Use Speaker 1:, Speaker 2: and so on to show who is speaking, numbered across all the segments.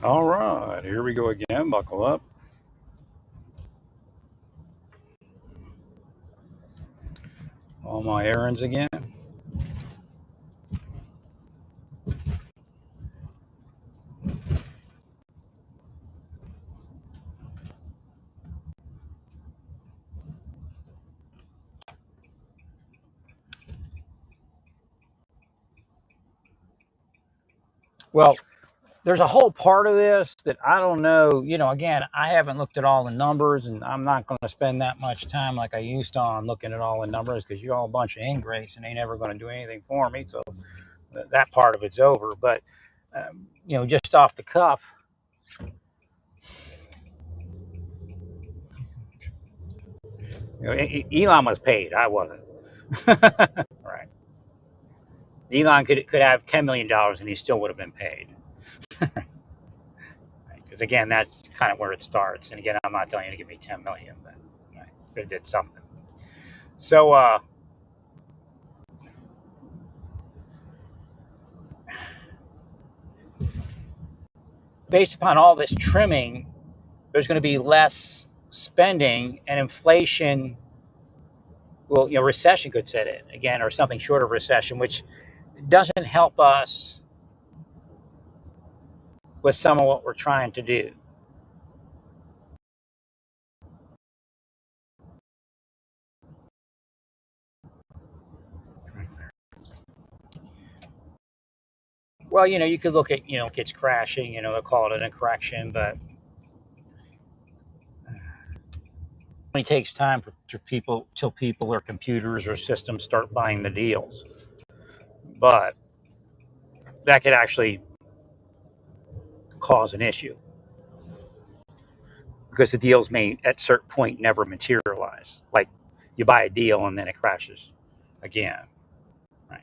Speaker 1: All right, here we go again. Buckle up. All my errands again. Well, there's a whole part of this that I don't know. Again, I haven't looked at all the numbers, and I'm not going to spend that much time like I used to on looking at all the numbers because you're all a bunch of ingrates and they never going to do anything for me. So that part of it's over. But just off the cuff, Elon was paid. I wasn't. Right. Elon could have $10 million and he still would have been paid. Because again, that's kind of where it starts. And again, I'm not telling you to give me 10 million, but right, it did something. So based upon all this trimming, there's going to be less spending, and inflation. Well, recession could set in again, or something short of recession, which doesn't help us with some of what we're trying to do. Well, you could look at, it's crashing. They'll call it a correction, but it only takes time for people till people or computers or systems start buying the deals. But that could actually cause an issue because the deals may at a certain point never materialize. Like you buy a deal and then it crashes again. Right.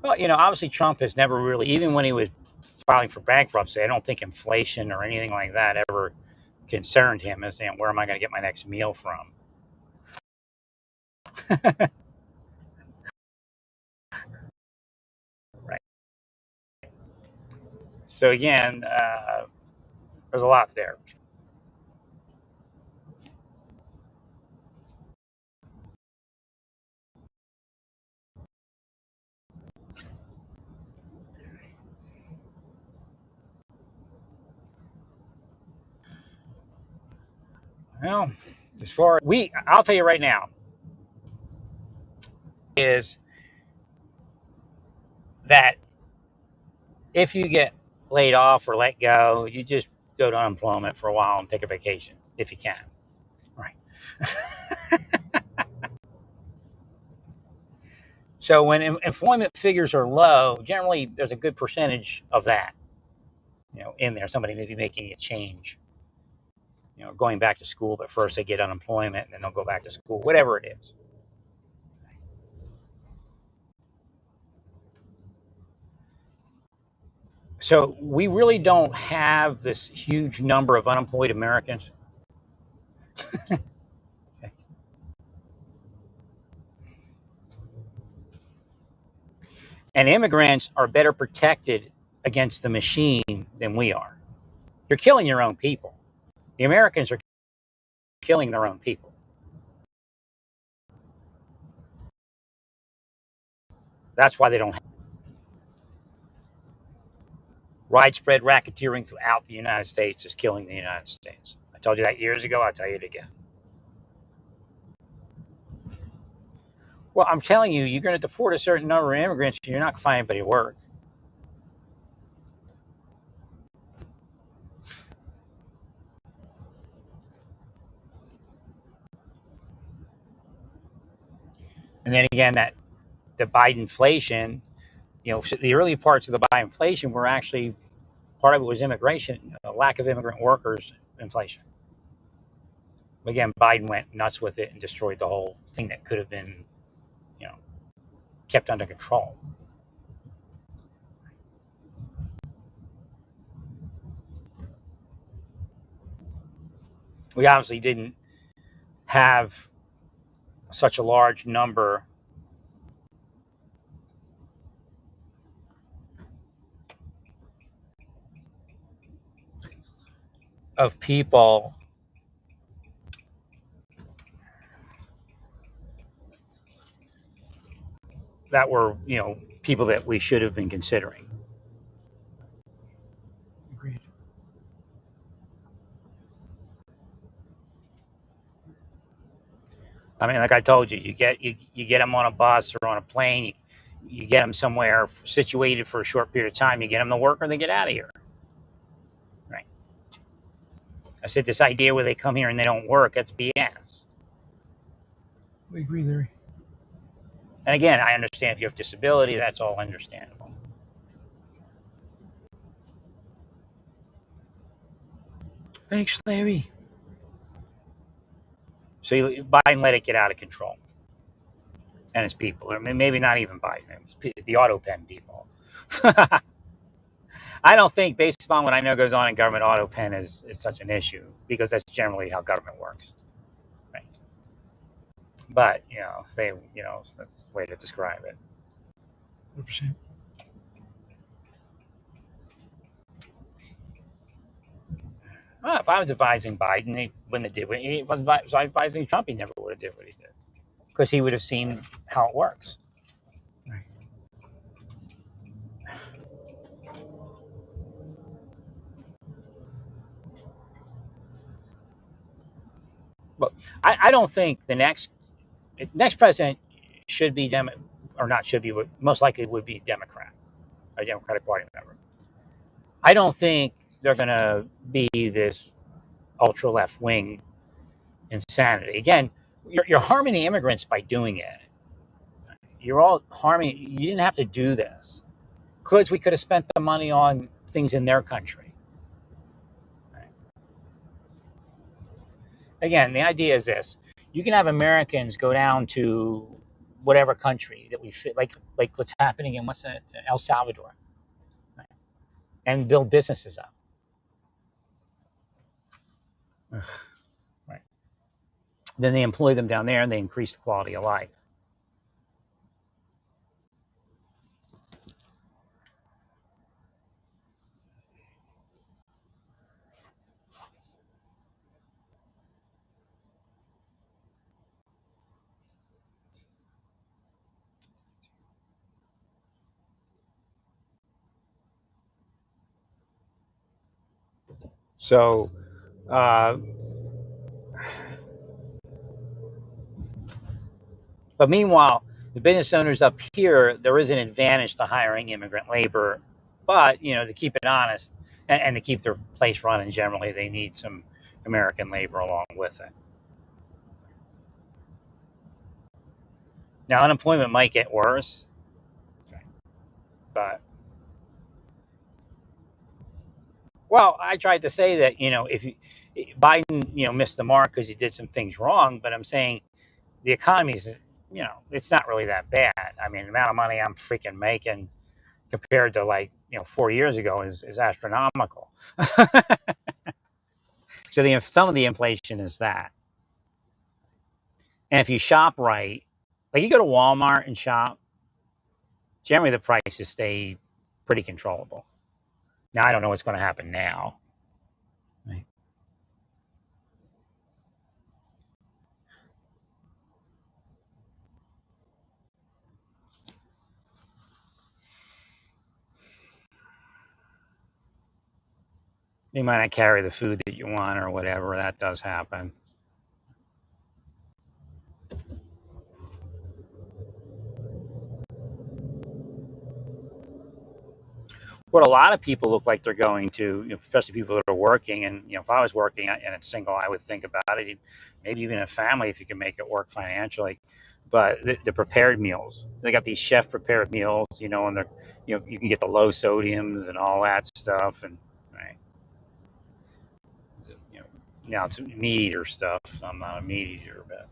Speaker 1: Well, obviously Trump has never really, even when he was filing for bankruptcy, I don't think inflation or anything like that ever concerned him as saying, where am I going to get my next meal from? Right. So again, there's a lot there. Well, as far I'll tell you right now, is that if you get laid off or let go, you just go to unemployment for a while and take a vacation if you can. Right. So when employment figures are low, generally there's a good percentage of that, in there. Somebody may be making a change, going back to school, but first they get unemployment and then they'll go back to school, whatever it is. So we really don't have this huge number of unemployed Americans. And immigrants are better protected against the machine than we are. You're killing your own people. The Americans are killing their own people. That's why they don't have widespread racketeering throughout the United States is killing the United States. I told you that years ago. I'll tell you it again. Well, I'm telling you, you're going to deport a certain number of immigrants, and you're not going to find anybody to work. And then again, that the Biden inflation, the early parts of the Biden inflation were actually part of it was immigration, a lack of immigrant workers, inflation. Again, Biden went nuts with it and destroyed the whole thing that could have been, you know, kept under control. We obviously didn't have such a large number of people that were, people that we should have been considering.
Speaker 2: Agreed.
Speaker 1: I mean, like I told you, you get them on a bus or on a plane, you get them somewhere situated for a short period of time, you get them to work or they get out of here. Right. I said this idea where they come here and they don't work, that's BS.
Speaker 2: We agree, Larry.
Speaker 1: And again, I understand if you have disability, that's all understandable.
Speaker 2: Thanks, Larry.
Speaker 1: So Biden let it get out of control, and his people, or maybe not even Biden, the auto pen people. I don't think, based upon what I know goes on in government, auto pen is such an issue because that's generally how government works. Right. But they, that's the way to describe it.
Speaker 2: 100%.
Speaker 1: Well, if I was advising Biden, he wouldn't have did what he was advising Trump. He never would have did what he did because he would have seen how it works.
Speaker 2: Right.
Speaker 1: But I don't think the next president should be or not should be, most likely would be Democrat, a Democratic Party member. I don't think they're going to be this ultra left wing insanity. Again, you're harming the immigrants by doing it. You're all harming. You didn't have to do this because we could have spent the money on things in their country. Right. Again, the idea is this: you can have Americans go down to whatever country that we fit, like what's happening in El Salvador, right, and build businesses up. Right. Then they employ them down there, and they increase the quality of life. So, but meanwhile, the business owners up here, there is an advantage to hiring immigrant labor, but to keep it honest and to keep their place running, generally they need some American labor along with it. Now, unemployment might get worse, but well, I tried to say that if Biden missed the mark because he did some things wrong, but I'm saying the economy is it's not really that bad. I mean, the amount of money I'm freaking making compared to 4 years ago is astronomical. So some of the inflation is that. And if you shop right, like you go to Walmart and shop, generally the prices stay pretty controllable. Now I don't know what's going to happen now. Right. They might not carry the food that you want or whatever. That does happen. What a lot of people look like they're going to, especially people that are working. And if I was working and it's single, I would think about it. Maybe even a family, if you can make it work financially. But the prepared meals, they got these chef prepared meals, and they're, you can get the low sodiums and all that stuff. And right, you know, now it's meat eater stuff. So I'm not a meat eater, but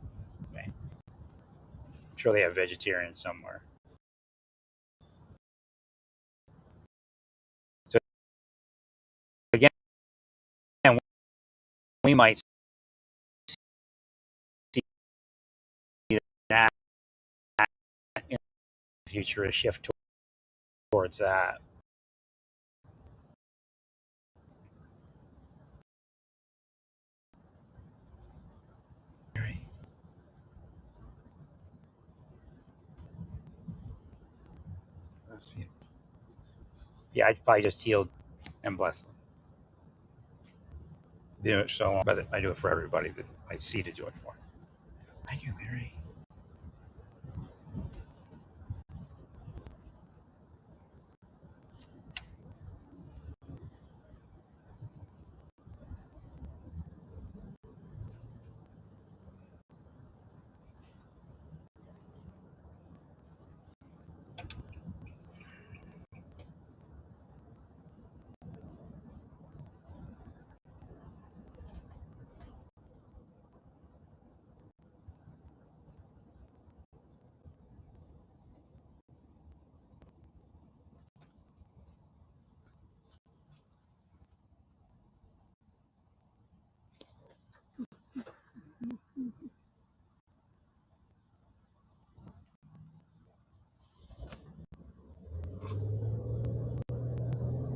Speaker 1: right. I'm sure they have vegetarian somewhere. So again, we might see that in the future, a shift towards that.
Speaker 2: See it.
Speaker 1: Yeah, I'd probably just heal and bless them. Do it so, but I do it for everybody that I see to do it for.
Speaker 2: Thank you, Larry.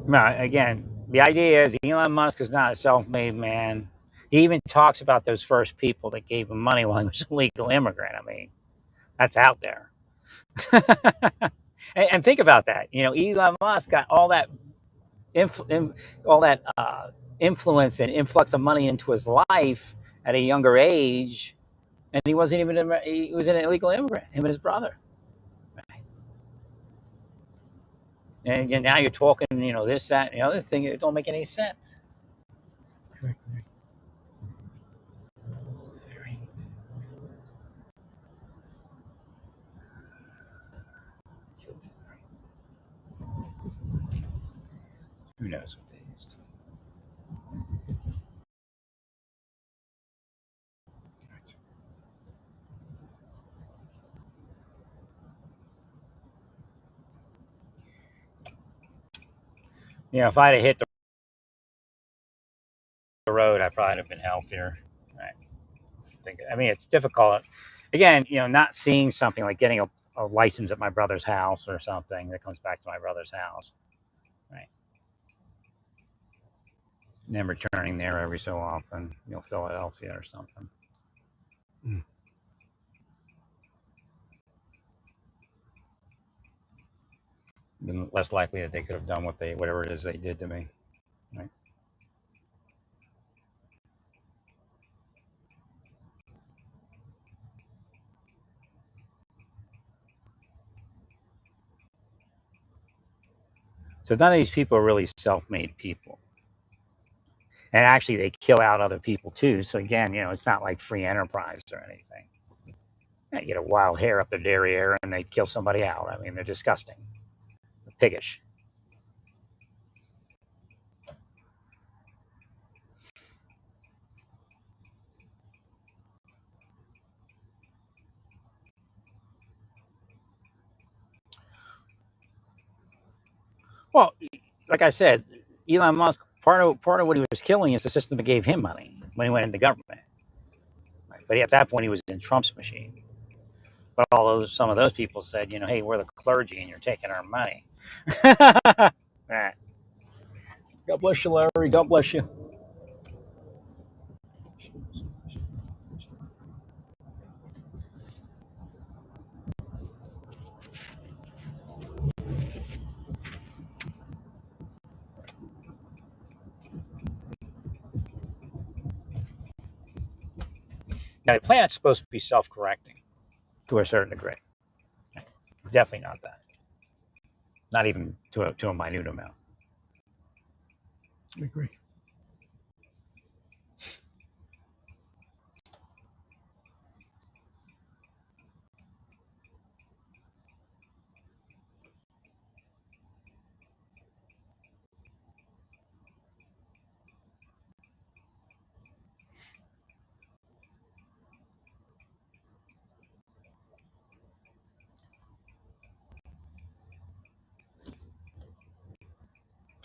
Speaker 1: Now, again, the idea is Elon Musk is not a self-made man. He even talks about those first people that gave him money while he was a legal immigrant. I mean, that's out there. And think about that. You know, Elon Musk got all that all that influence and influx of money into his life at a younger age, and he wasn't even he was an illegal immigrant. Him and his brother. And now you're talking, you know, this, that, and the other thing. It don't make any sense.
Speaker 2: Correct, Larry. Larry.
Speaker 1: Who knows what they used?
Speaker 2: Correct.
Speaker 1: You know, if I'd have hit the road, I probably would have been healthier. Right. I mean, it's difficult. Again, you know, not seeing something like getting a license at my brother's house or something that comes back to my brother's house. Right. And then returning there every so often, you know, Philadelphia or something.
Speaker 2: Mm.
Speaker 1: Then less likely that they could have done whatever it is they did to me. Right. So none of these people are really self-made people. And actually, they kill out other people too. So again, you know, it's not like free enterprise or anything. You get a wild hare up their derriere and they kill somebody out. I mean, they're disgusting, piggish. Well, like I said, Elon Musk, part of what he was killing is the system that gave him money when he went into government. Right? But at that point, he was in Trump's machine. But some of those people said, you know, hey, we're the clergy and you're taking our money. Right. God bless you, Larry. God bless you. Now, the planet's supposed to be self-correcting to a certain degree. Definitely not that. Not even to a minute amount.
Speaker 2: I agree.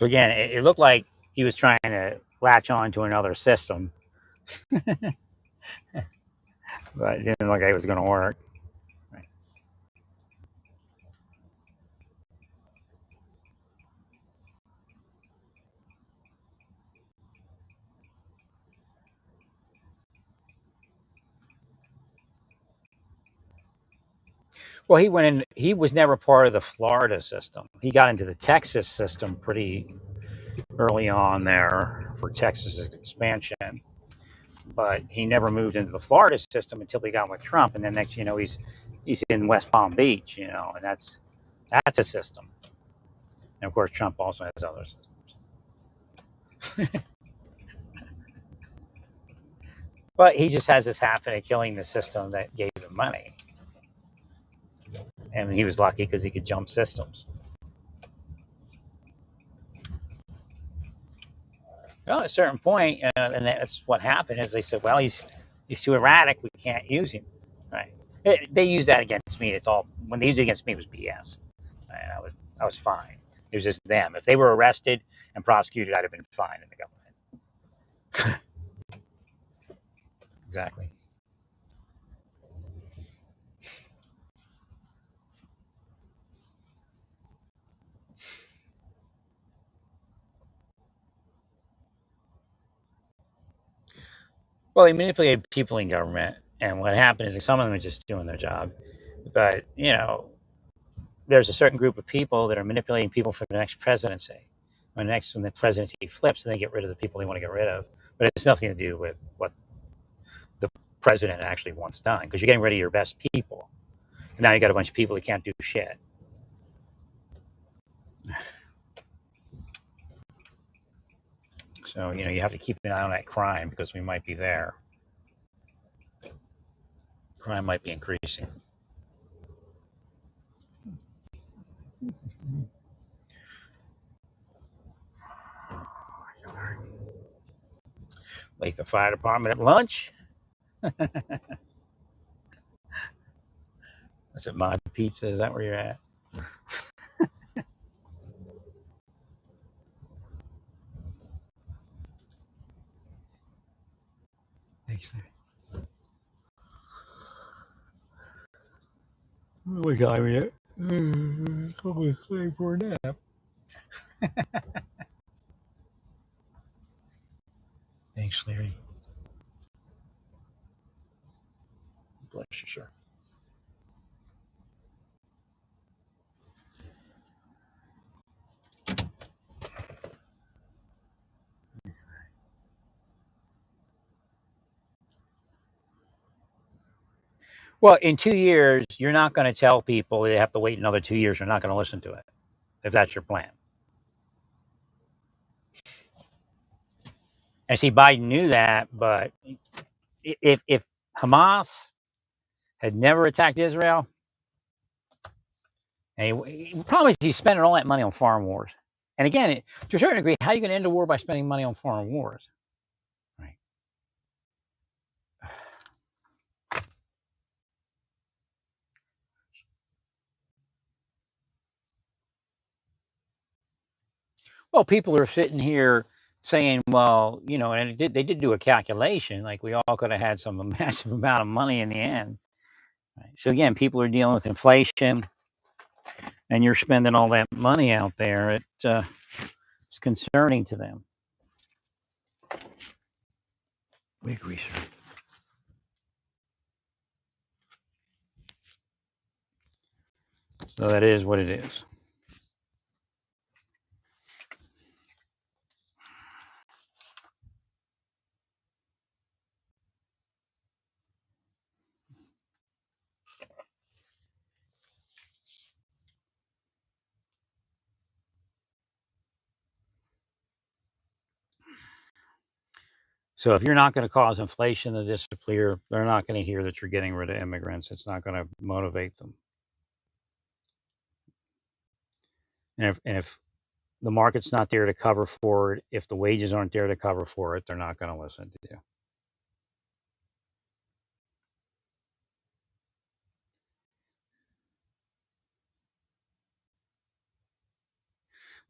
Speaker 1: So again, it looked like he was trying to latch on to another system, but it didn't look like it was going to work. Right. Well, he went in. He was never part of the Florida system. He got into the Texas system pretty early on there for Texas's expansion, but he never moved into the Florida system until he got with Trump. And then next, he's in West Palm Beach, and that's a system. And of course, Trump also has other systems. But he just has this habit of killing the system that gave him money. And he was lucky because he could jump systems. Well, at a certain point, and that's what happened, is they said, well, he's too erratic. We can't use him. Right. They use that against me. It's all, when they used it against me, it was BS. And I was fine. It was just them. If they were arrested and prosecuted, I'd have been fine in the government. Exactly. Well, they manipulated people in government, and what happened is that some of them are just doing their job. But there's a certain group of people that are manipulating people for the next presidency. When the presidency flips, and they get rid of the people they want to get rid of. But it's nothing to do with what the president actually wants done, because you're getting rid of your best people. And now you got a bunch of people that can't do shit. So, you have to keep an eye on that crime, because we might be there. Crime might be increasing. Like the fire department at lunch. Is it Mod Pizza? Is that where you're at? Thanks. What time is it? Probably time for a nap. Thanks, Larry. Bless you, sir. Well, in 2 years, you're not going to tell people they have to wait another 2 years. They're not going to listen to it, if that's your plan. And see, Biden knew that, but if Hamas had never attacked Israel, and the problem is he's spending all that money on foreign wars. And again, to a certain degree, how are you going to end a war by spending money on foreign wars? Right. Well, people are sitting here saying, well, and they did do a calculation, like we all could have had some massive amount of money in the end. Right. So again, people are dealing with inflation, and you're spending all that money out there. It's concerning to them. We agree, sir. So that is what it is. So if you're not going to cause inflation to disappear, they're not going to hear that you're getting rid of immigrants. It's not going to motivate them. And if the market's not there to cover for it, if the wages aren't there to cover for it, they're not going to listen to you.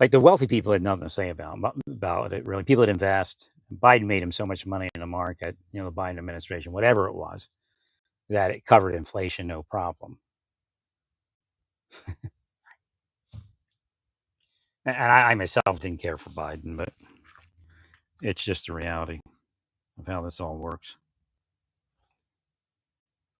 Speaker 1: Like the wealthy people had nothing to say about it, really. People that invest. Biden made him so much money in the market, the Biden administration, whatever it was, that it covered inflation no problem. And I myself didn't care for Biden, but it's just the reality of how this all works.